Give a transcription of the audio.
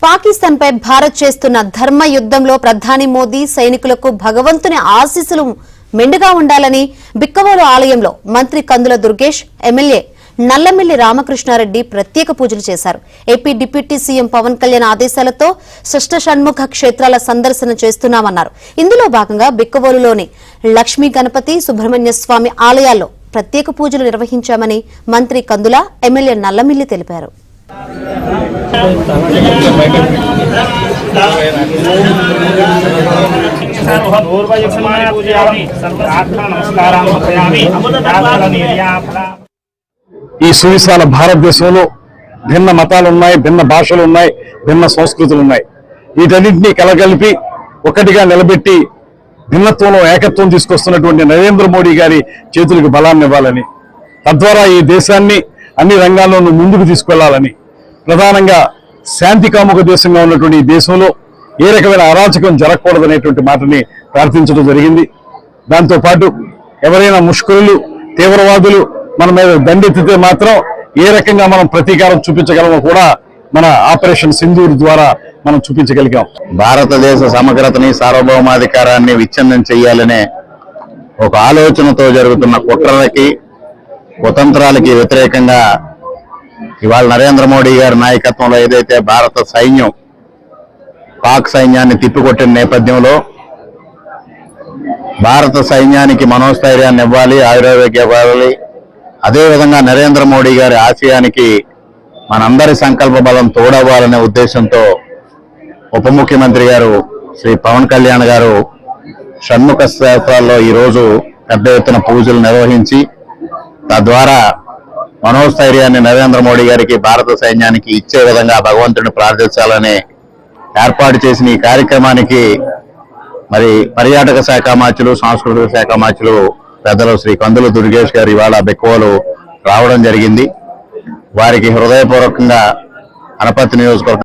పాకిస్తాన్ పై భారత్ చేస్తున్న ధర్మ యుద్ధంలో ప్రధాని మోదీ సైనికులకు భగవంతుని ఆశీస్సులు మెండుగా ఉండాలని బిక్కవోలు ఆలయంలో మంత్రి కందుల దుర్గేష్, ఎమ్మెల్యే నల్లమిల్లి రామకృష్ణారెడ్డి ప్రత్యేక పూజలు చేశారు. AP deputy CM Pawan Kalyan ఆదేశాలతో షష్ఠ షణ్ముఖ క్షేత్రాల సందర్శన చేస్తున్నామన్నారు. ఇందులో భాగంగా బిక్కవోలులోని లక్ష్మీ గణపతి, సుబ్రహ్మణ్య స్వామి ఆలయాల్లో ప్రత్యేక పూజలు నిర్వహించామని మంత్రి కందుల, ఎమ్మెల్యే నల్లమిల్లి తెలిపారు. ఈ సువిశాల భారతదేశంలో భిన్న మతాలున్నాయి, భిన్న భాషలున్నాయి, భిన్న సంస్కృతులున్నాయి. వీటన్నింటినీ కలగలిపి ఒకటిగా నిలబెట్టి భిన్నత్వంలో ఏకత్వం తీసుకొస్తున్నటువంటి నరేంద్ర మోడీ గారి చేతులకు బలాన్ని ఇవ్వాలని, తద్వారా ఈ దేశాన్ని అన్ని రంగాల్లోనూ ముందుకు తీసుకెళ్లాలని, ప్రధానంగా శాంతి కాముక దేశంగా ఉన్నటువంటి ఈ దేశంలో ఏ రకమైన అరాచకం జరగకూడదనేటువంటి మాటని ప్రార్థించడం జరిగింది. దాంతోపాటు ఎవరైనా ముష్కరులు, తీవ్రవాదులు మన మీద దండెత్తితే మాత్రం ఏ రకంగా మనం ప్రతీకారం చూపించగలమో కూడా మన ఆపరేషన్ సింధూర్ ద్వారా మనం చూపించగలిగాం. భారతదేశ సమగ్రతని, సార్వభౌమాధికారాన్ని విచ్ఛిన్నం చేయాలనే ఒక ఆలోచనతో జరుగుతున్న కుట్రలకి, కుతంత్రాలకి వ్యతిరేకంగా ఇవాళ నరేంద్ర మోడీ గారి నాయకత్వంలో ఏదైతే భారత సైన్యం పాక్ సైన్యాన్ని తిప్పికొట్టిన నేపథ్యంలో భారత సైన్యానికి మనోస్థైర్యాన్ని ఇవ్వాలి, ఆయుర్వేద్యం ఇవ్వాలి. అదేవిధంగా నరేంద్ర మోడీ గారి ఆశయానికి మనందరి సంకల్ప బలం తోడవ్వాలనే ఉద్దేశంతో ఉప ముఖ్యమంత్రి గారు శ్రీ పవన్ కళ్యాణ్ గారు షణ్ముఖ క్షేత్రాల్లో ఈరోజు పెద్ద ఎత్తున పూజలు నిర్వహించి తద్వారా మనోస్థైర్యాన్ని నరేంద్ర మోడీ గారికి, భారత సైన్యానికి ఇచ్చే విధంగా భగవంతుడిని ప్రార్థించాలని ఏర్పాటు చేసిన ఈ కార్యక్రమానికి మరి పర్యాటక శాఖ మంత్రులు, సాంస్కృతిక శాఖ మంత్రులు పెద్దలు శ్రీ కందుల దుర్గేష్ గారు ఇవాళ బిక్కవోలు రావడం జరిగింది. వారికి హృదయపూర్వకంగా అనపర్తి నియోజకవర్గం